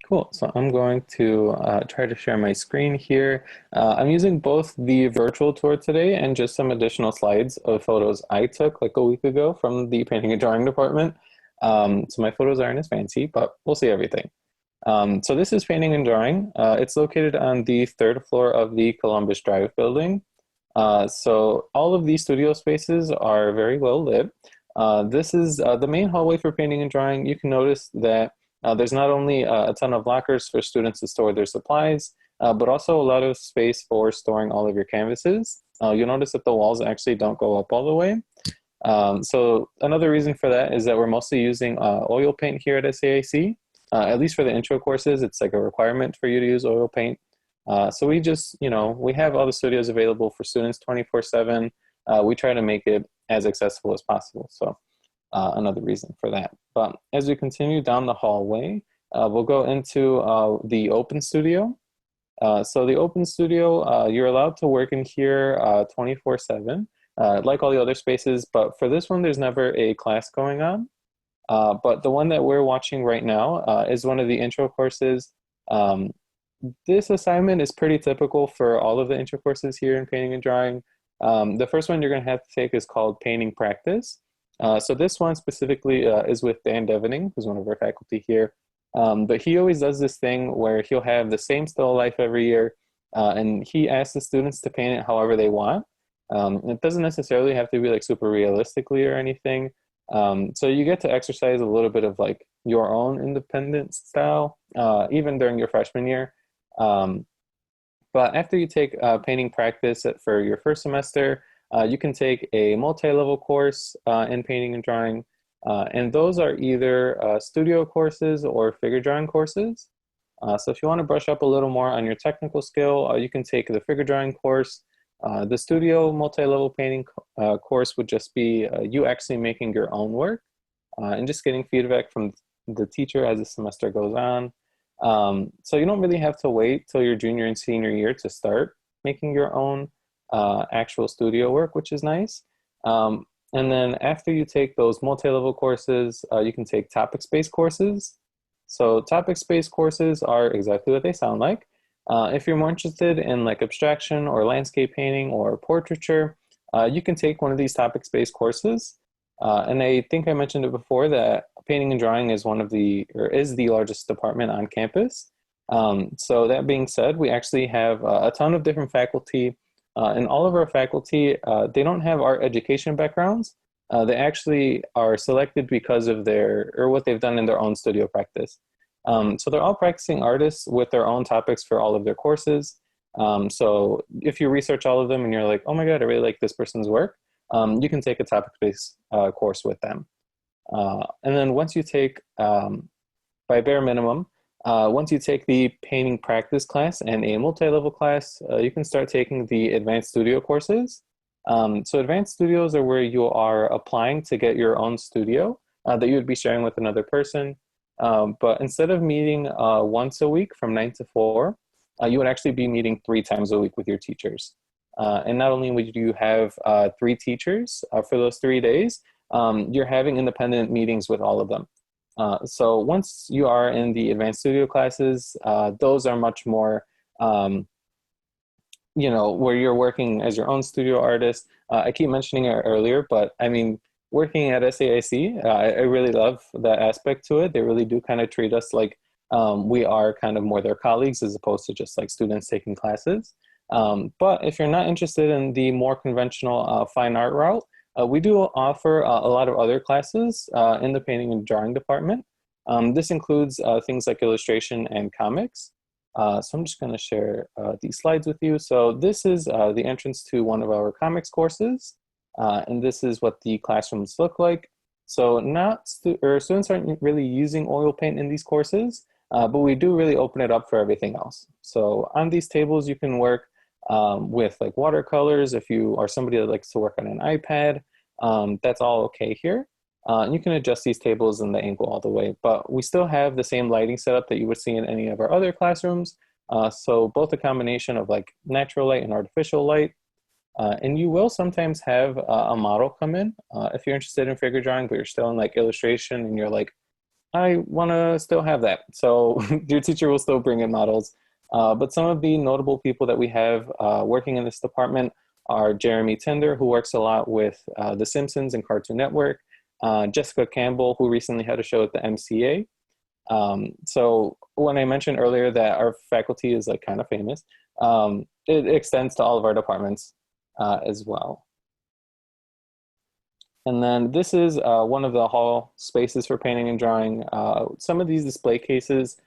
Cool. So I'm going to try to share my screen here. I'm using both the virtual tour today and just some additional slides of photos I took like a week ago from the painting and drawing department. So my photos aren't as fancy, but we'll see everything. So this is painting and drawing. It's located on the third floor of the Columbus Drive building. So all of these studio spaces are very well lit. This is the main hallway for painting and drawing. You can notice that there's not only a ton of lockers for students to store their supplies, but also a lot of space for storing all of your canvases. You'll notice that the walls actually don't go up all the way. So another reason for that is that we're mostly using oil paint here at SAIC. At least for the intro courses, it's like a requirement for you to use oil paint. So we just, we have all the studios available for students 24/7. We try to make it as accessible as possible. So another reason for that. But as we continue down the hallway, we'll go into the open studio. So the open studio, you're allowed to work in here 24/7, like all the other spaces, but for this one, there's never a class going on. But the one that we're watching right now is one of the intro courses. This assignment is pretty typical for all of the intro courses here in painting and drawing. The first one you're going to have to take is called Painting Practice. So this one specifically is with Dan Devening, who's one of our faculty here. But he always does this thing where he'll have the same still life every year, and he asks the students to paint it however they want. It doesn't necessarily have to be like super realistically or anything. So you get to exercise a little bit of like your own independent style, even during your freshman year. But after you take painting practice for your first semester, you can take a multi-level course in painting and drawing. And those are either studio courses or figure drawing courses. So if you want to brush up a little more on your technical skill, you can take the figure drawing course. The studio multi-level painting course would just be you actually making your own work and just getting feedback from the teacher as the semester goes on. So you don't really have to wait till your junior and senior year to start making your own actual studio work, which is nice. And then after you take those multi-level courses, you can take topics-based courses. So topics-based courses are exactly what they sound like. If you're more interested in like abstraction or landscape painting or portraiture, you can take one of these topics-based courses. And I think I mentioned it before that painting and drawing is is the largest department on campus. So that being said, we actually have a ton of different faculty, and all of our faculty, they don't have art education backgrounds. They actually are selected because of what they've done in their own studio practice. So they're all practicing artists with their own topics for all of their courses. So if you research all of them and you're like, oh my God, I really like this person's work, you can take a topic-based course with them. And then once you take, by bare minimum, once you take the painting practice class and a multi-level class, you can start taking the advanced studio courses. So advanced studios are where you are applying to get your own studio that you would be sharing with another person. But instead of meeting once a week from 9 to 4, you would actually be meeting 3 times a week with your teachers. And not only would you have 3 teachers for those 3 days, you're having independent meetings with all of them. So once you are in the advanced studio classes, those are much more, where you're working as your own studio artist. I keep mentioning it earlier, but I mean, working at SAIC, I really love that aspect to it. They really do kind of treat us like we are kind of more their colleagues as opposed to just like students taking classes. But if you're not interested in the more conventional fine art route, we do offer a lot of other classes in the painting and drawing department. This includes things like illustration and comics. So I'm just going to share these slides with you. So this is the entrance to one of our comics courses. And this is what the classrooms look like. So students aren't really using oil paint in these courses, but we do really open it up for everything else. So on these tables, you can work with like watercolors. If you are somebody that likes to work on an iPad, that's all okay here. You can adjust these tables and the angle all the way, but we still have the same lighting setup that you would see in any of our other classrooms. So both a combination of like natural light and artificial light. And you will sometimes have a model come in if you're interested in figure drawing, but you're still in like illustration and you're like, I want to still have that. So your teacher will still bring in models. But some of the notable people that we have working in this department are Jeremy Tinder, who works a lot with The Simpsons and Cartoon Network, Jessica Campbell, who recently had a show at the MCA. So when I mentioned earlier that our faculty is like kind of famous, it extends to all of our departments as well. And then this is one of the hall spaces for painting and drawing. Some of these display cases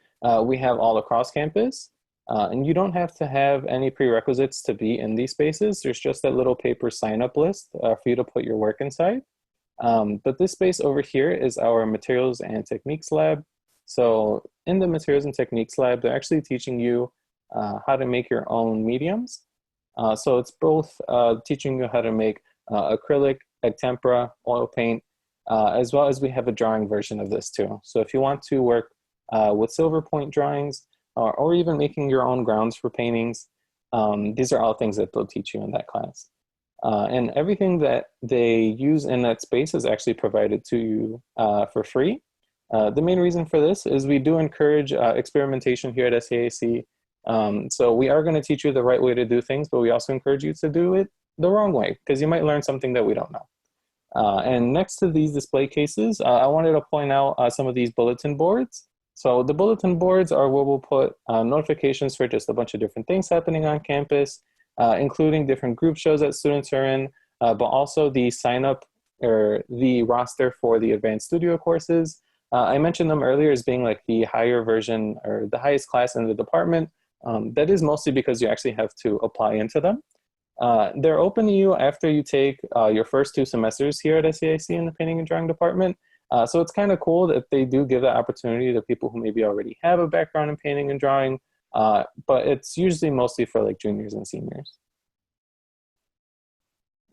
we have all across campus. And you don't have to have any prerequisites to be in these spaces. There's just that little paper sign-up list for you to put your work inside. But this space over here is our Materials and Techniques lab. So in the Materials and Techniques lab, they're actually teaching you how to make your own mediums. So it's both teaching you how to make acrylic, tempera, oil paint, as well as we have a drawing version of this too. So if you want to work with silver point drawings, or even making your own grounds for paintings, these are all things that they'll teach you in that class. And everything that they use in that space is actually provided to you for free. The main reason for this is we do encourage experimentation here at SAIC. So we are going to teach you the right way to do things, but we also encourage you to do it the wrong way, because you might learn something that we don't know. And next to these display cases, I wanted to point out some of these bulletin boards. So the bulletin boards are where we'll put notifications for just a bunch of different things happening on campus, including different group shows that students are in, but also the sign up or the roster for the advanced studio courses. I mentioned them earlier as being like the higher version or the highest class in the department. That is mostly because you actually have to apply into them. They're open to you after you take your first 2 semesters here at SAIC in the Painting and Drawing Department. So it's kind of cool that they do give that opportunity to people who maybe already have a background in painting and drawing, but it's usually mostly for like juniors and seniors.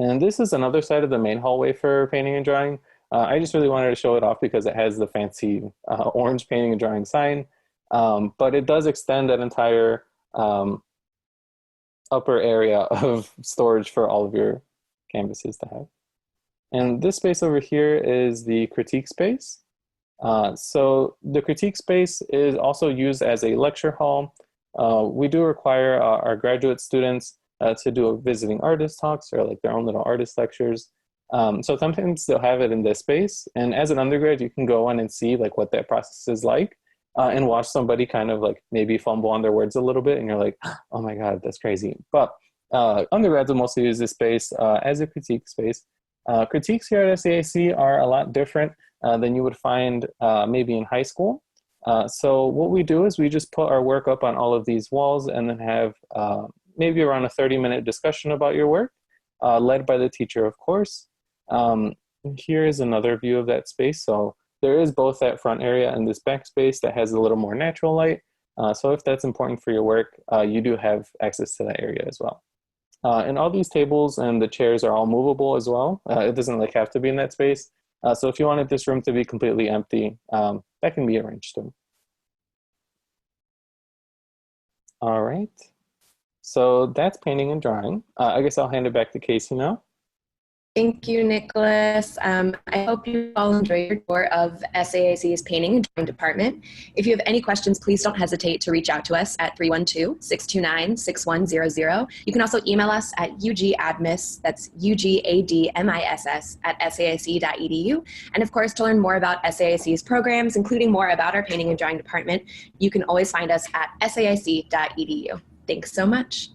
And this is another side of the main hallway for painting and drawing. I just really wanted to show it off because it has the fancy orange painting and drawing sign, but it does extend that entire upper area of storage for all of your canvases to have. And this space over here is the critique space. So the critique space is also used as a lecture hall. We do require our graduate students to do a visiting artist talks or like their own little artist lectures. So sometimes they'll have it in this space. And as an undergrad, you can go on and see like what that process is like and watch somebody kind of like maybe fumble on their words a little bit. And you're like, oh my God, that's crazy. But undergrads will mostly use this space as a critique space. Critiques here at SAIC are a lot different than you would find maybe in high school. So what we do is we just put our work up on all of these walls and then have maybe around a 30-minute discussion about your work, led by the teacher, of course. Here is another view of that space. So there is both that front area and this back space that has a little more natural light. So if that's important for your work, you do have access to that area as well. And all these tables and the chairs are all movable as well. It doesn't like have to be in that space. So if you wanted this room to be completely empty, that can be arranged too. All right. So that's painting and drawing. I guess I'll hand it back to Casey now. Thank you, Nicholas. I hope you all enjoyed your tour of SAIC's Painting and Drawing Department. If you have any questions, please don't hesitate to reach out to us at 312-629-6100. You can also email us at ugadmiss, that's UGADMISS, at SAIC.edu. And of course, to learn more about SAIC's programs, including more about our Painting and Drawing Department, you can always find us at SAIC.edu. Thanks so much.